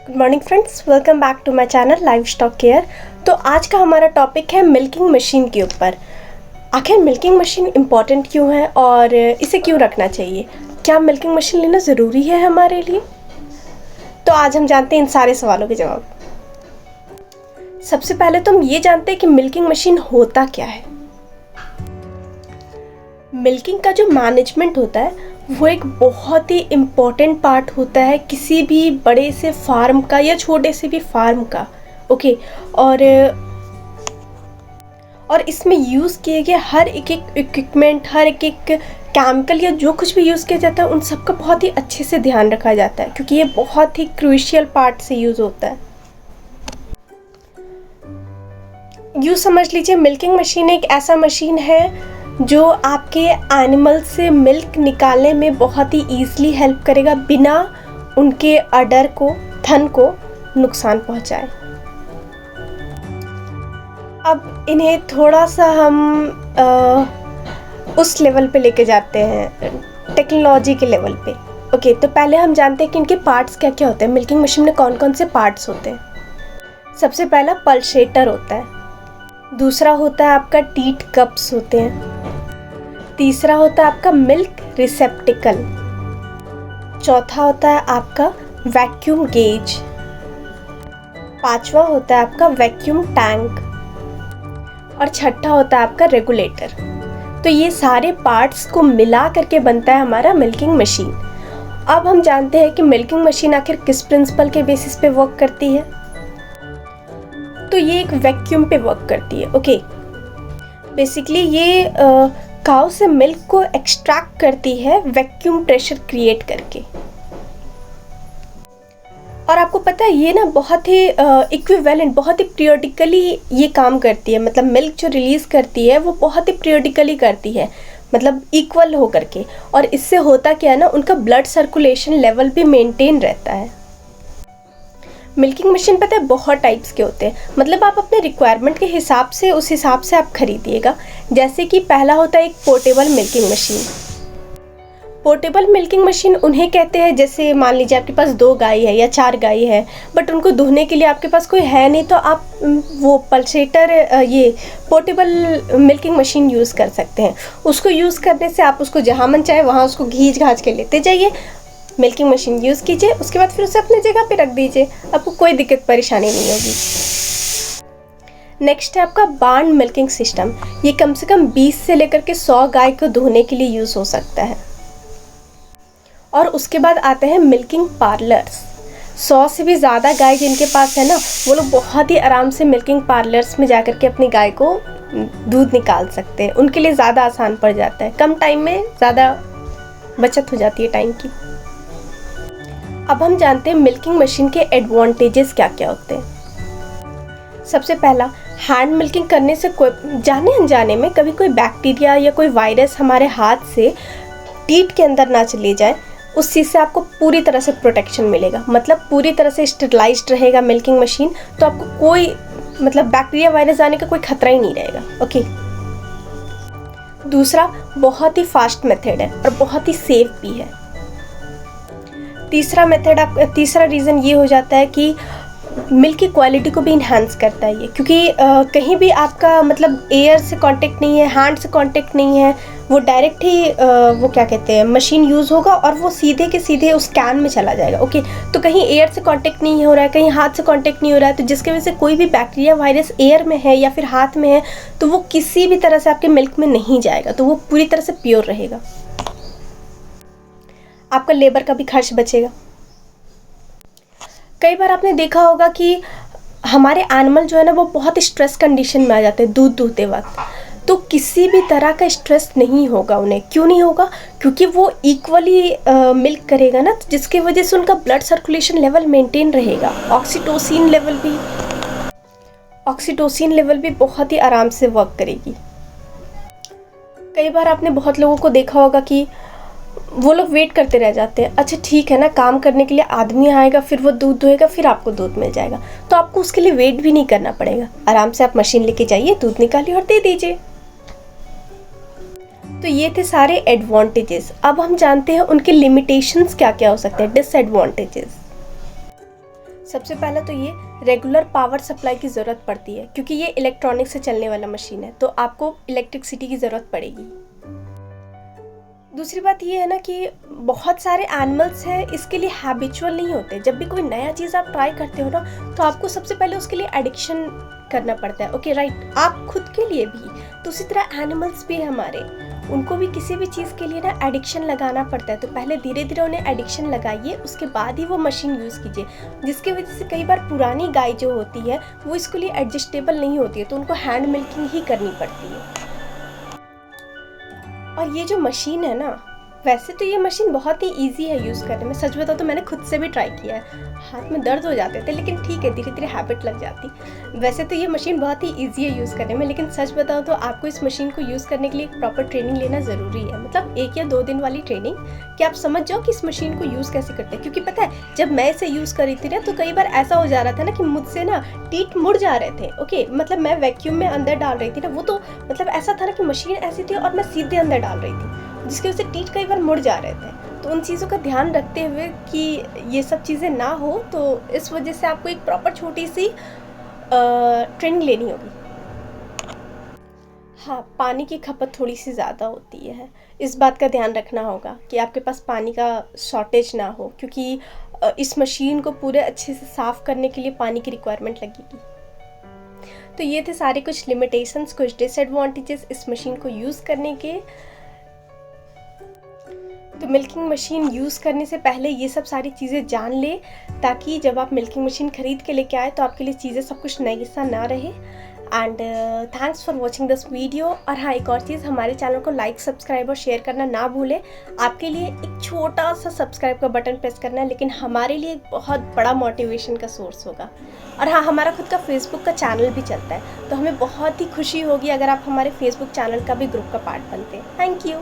Good morning friends, welcome back to my channel live stock care. तो आज का हमारा टॉपिक है मिल्किंग मशीन के ऊपर। आखिर मिल्किंग मशीन इम्पॉर्टेंट क्यों है और इसे क्यों रखना चाहिए? क्या मिल्किंग मशीन लेना ज़रूरी है हमारे लिए? तो आज हम जानते हैं इन सारे सवालों के जवाब। सबसे पहले तो हम ये जानते हैं कि मिल्किंग मशीन होता क्या है। मिल्किंग का जो मैनेजमेंट होता है वो एक बहुत ही इम्पॉर्टेंट पार्ट होता है किसी भी बड़े से फार्म का या छोटे से भी फार्म का। ओके, और इसमें यूज़ किए गए हर एक इक्विपमेंट, हर एक केमिकल या जो कुछ भी यूज़ किया जाता है उन सब का बहुत ही अच्छे से ध्यान रखा जाता है, क्योंकि ये बहुत ही क्रूशियल पार्ट से यूज़ होता है। यूँ समझ लीजिए, मिल्किंग मशीन एक ऐसा मशीन है जो आपके एनिमल से मिल्क निकालने में बहुत ही ईज़िली हेल्प करेगा बिना उनके अडर को, थन को नुकसान पहुंचाए। अब इन्हें थोड़ा सा हम उस लेवल पे लेके जाते हैं, टेक्नोलॉजी के लेवल पे। ओके, तो पहले हम जानते हैं कि इनके पार्ट्स क्या क्या होते हैं। मिल्किंग मशीन में कौन कौन से पार्ट्स होते हैं। सबसे पहला पल्सेटर होता है, दूसरा होता है आपका टीट कप्स होते हैं, तीसरा होता है आपका मिल्क रिसेप्टिकल, चौथा होता है आपका वैक्यूम गेज, पांचवा होता है आपका वैक्यूम टैंक और छठा होता है आपका रेगुलेटर। तो ये सारे पार्ट्स को मिला करके बनता है हमारा मिल्किंग मशीन। अब हम जानते हैं कि मिल्किंग मशीन आखिर किस प्रिंसिपल के बेसिस पे वर्क करती है। तो ये एक वैक्यूम पे वर्क करती है। ओके, बेसिकली ये काऊ से मिल्क को एक्सट्रैक्ट करती है वैक्यूम प्रेशर क्रिएट करके। और आपको पता है ये ना बहुत ही इक्विवेलेंट, बहुत ही पीरियडिकली ये काम करती है। मतलब मिल्क जो रिलीज़ करती है वो बहुत ही पीरियडिकली करती है, मतलब इक्वल हो करके। और इससे होता क्या है ना, उनका ब्लड सर्कुलेशन लेवल भी मेंटेन रहता है। मिल्किंग मशीन पता है बहुत टाइप्स के होते हैं, मतलब आप अपने रिक्वायरमेंट के हिसाब से, उस हिसाब से आप खरीदिएगा। जैसे कि पहला होता है एक portable milking machine. Portable milking machine उन्हें कहते हैं, जैसे मान लीजिए आपके पास 2 गाय है या 4 गाय है, बट उनको दुहने के लिए आपके पास कोई है नहीं, तो आप वो पल्सेटर, ये पोर्टेबल मिल्किंग मशीन यूज़ कर सकते हैं। उसको यूज़ करने से आप उसको जहाँ मन चाहे वहाँ उसको घींच घाच के लेते जाइए, मिल्किंग मशीन यूज़ कीजिए, उसके बाद फिर उसे अपने जगह पे रख दीजिए, आपको कोई दिक्कत परेशानी नहीं होगी। नेक्स्ट है आपका बार्न मिल्किंग सिस्टम। ये कम से कम 20 से लेकर के 100 गाय को धोने के लिए यूज़ हो सकता है। और उसके बाद आते हैं मिल्किंग पार्लर्स। 100 से भी ज़्यादा गाय जिनके पास है ना, वो लोग बहुत ही आराम से मिल्किंग पार्लर्स में जा कर के अपनी गाय को दूध निकाल सकते हैं। उनके लिए ज़्यादा आसान पड़ जाता है, कम टाइम में ज़्यादा बचत हो जाती है टाइम की। अब हम जानते हैं मिल्किंग मशीन के एडवांटेजेस क्या क्या होते हैं। सबसे पहला, हैंड मिल्किंग करने से कोई जाने अनजाने में कभी कोई बैक्टीरिया या कोई वायरस हमारे हाथ से टीट के अंदर ना चले जाए, उस चीज़ से आपको पूरी तरह से प्रोटेक्शन मिलेगा। मतलब पूरी तरह से स्टेरिलाइज्ड रहेगा मिल्किंग मशीन, तो आपको कोई मतलब बैक्टीरिया वायरस आने का कोई खतरा ही नहीं रहेगा। ओके, दूसरा, बहुत ही फास्ट मेथड है और बहुत ही सेफ भी है। तीसरा रीज़न ये हो जाता है कि मिल्क की क्वालिटी को भी इन्हांस करता है ये, क्योंकि कहीं भी आपका मतलब एयर से कांटेक्ट नहीं है, हैंड से कांटेक्ट नहीं है, वो डायरेक्ट ही वो क्या कहते हैं मशीन यूज़ होगा और वो सीधे के सीधे उस कैन में चला जाएगा। ओके, तो कहीं एयर से कांटेक्ट नहीं हो रहा है, कहीं हाथ से कांटेक्ट नहीं हो रहा है, तो जिसकी वजह से कोई भी बैक्टीरिया वायरस एयर में है या फिर हाथ में है तो वो किसी भी तरह से आपके मिल्क में नहीं जाएगा, तो वो पूरी तरह से प्योर रहेगा। आपका लेबर का भी खर्च बचेगा। कई बार आपने देखा होगा कि हमारे एनिमल जो है ना वो बहुत स्ट्रेस कंडीशन में आ जाते हैं दूध दूहते वक्त, तो किसी भी तरह का स्ट्रेस नहीं होगा उन्हें। क्यों नहीं होगा? क्योंकि वो इक्वली मिल्क करेगा ना, जिसकी वजह से उनका ब्लड सर्कुलेशन लेवल मेंटेन रहेगा। ऑक्सीटोसिन लेवल भी बहुत ही आराम से वर्क करेगी। कई बार आपने बहुत लोगों को देखा होगा कि वो लोग वेट करते रह जाते हैं। अच्छा ठीक है ना, काम करने के लिए आदमी आएगा, फिर वो दूध दुहेगा, फिर आपको दूध मिल जाएगा, तो आपको उसके लिए वेट भी नहीं करना पड़ेगा। आराम से आप मशीन लेके जाइए, दूध निकालिए और दे दीजिए। तो ये थे सारे एडवांटेजेस। अब हम जानते हैं उनके लिमिटेशंस क्या क्या हो सकते हैं, डिसएडवांटेजेस। सबसे पहले तो ये रेगुलर पावर सप्लाई की ज़रूरत पड़ती है, क्योंकि ये इलेक्ट्रॉनिक से चलने वाला मशीन है, तो आपको इलेक्ट्रिसिटी की ज़रूरत पड़ेगी। दूसरी बात ये है ना कि बहुत सारे एनिमल्स हैं इसके लिए हैबिचुअल नहीं होते। जब भी कोई नया चीज़ आप ट्राई करते हो ना, तो आपको सबसे पहले उसके लिए एडिक्शन करना पड़ता है। ओके राइट, आप खुद के लिए भी, तो उसी तरह एनिमल्स भी हमारे, उनको भी किसी भी चीज़ के लिए ना एडिक्शन लगाना पड़ता है। तो पहले धीरे धीरे उन्हें एडिक्शन लगाइए, उसके बाद ही वो मशीन यूज़ कीजिए। जिसकी वजह से कई बार पुरानी गाय जो होती है वो इसके लिए एडजस्टेबल नहीं होती है, तो उनको हैंड मिल्किंग ही करनी पड़ती है। और ये जो मशीन है ना, वैसे तो ये मशीन बहुत ही इजी है यूज़ करने में। सच बताओ तो मैंने खुद से भी ट्राई किया है, हाथ में दर्द हो जाते थे, लेकिन ठीक है, धीरे धीरे हैबिट लग जाती। वैसे तो ये मशीन बहुत ही इजी है यूज़ करने में, लेकिन सच बताओ तो आपको इस मशीन को यूज़ करने के लिए एक प्रॉपर ट्रेनिंग लेना ज़रूरी है। मतलब 1 या 2 दिन वाली ट्रेनिंग, कि आप समझ जाओ कि इस मशीन को यूज़ कैसे करते हैं। क्योंकि पता है, जब मैं इसे यूज़ कर रही थी ना, तो कई बार ऐसा हो जा रहा था ना कि मुझसे ना टीथ मुड़ जा रहे थे। ओके, मतलब मैं वैक्यूम में अंदर डाल रही थी ना, वो तो मतलब ऐसा था ना कि मशीन ऐसी थी और मैं सीधे अंदर डाल रही थी, जिसकी वजह से टीथ कई बार मुड़ जा रहे थे। तो उन चीज़ों का ध्यान रखते हुए कि ये सब चीज़ें ना हो, तो इस वजह से आपको एक प्रॉपर छोटी सी ट्रेनिंग लेनी होगी। हाँ, पानी की खपत थोड़ी सी ज़्यादा होती है, इस बात का ध्यान रखना होगा कि आपके पास पानी का शॉर्टेज ना हो, क्योंकि इस मशीन को पूरे अच्छे से साफ़ करने के लिए पानी की रिक्वायरमेंट लगेगी। तो ये थे सारे कुछ लिमिटेशंस, कुछ डिसएडवांटेजेस इस मशीन को यूज़ करने के। तो मिल्किंग मशीन यूज़ करने से पहले ये सब सारी चीज़ें जान ले, ताकि जब आप मिल्किंग मशीन ख़रीद के लेके आए तो आपके लिए चीज़ें सब कुछ नई सा ना रहे। And thanks for watching this video. और हाँ, एक और चीज़, हमारे चैनल को लाइक, सब्सक्राइब और शेयर करना ना भूलें। आपके लिए एक छोटा सा सब्सक्राइब का बटन प्रेस करना है, लेकिन हमारे लिए एक बहुत बड़ा मोटिवेशन का सोर्स होगा। और हाँ, हमारा खुद का फेसबुक का चैनल भी चलता है, तो हमें बहुत ही खुशी होगी अगर आप हमारे फेसबुक चैनल का भी ग्रुप का पार्ट बनते हैं। Thank you.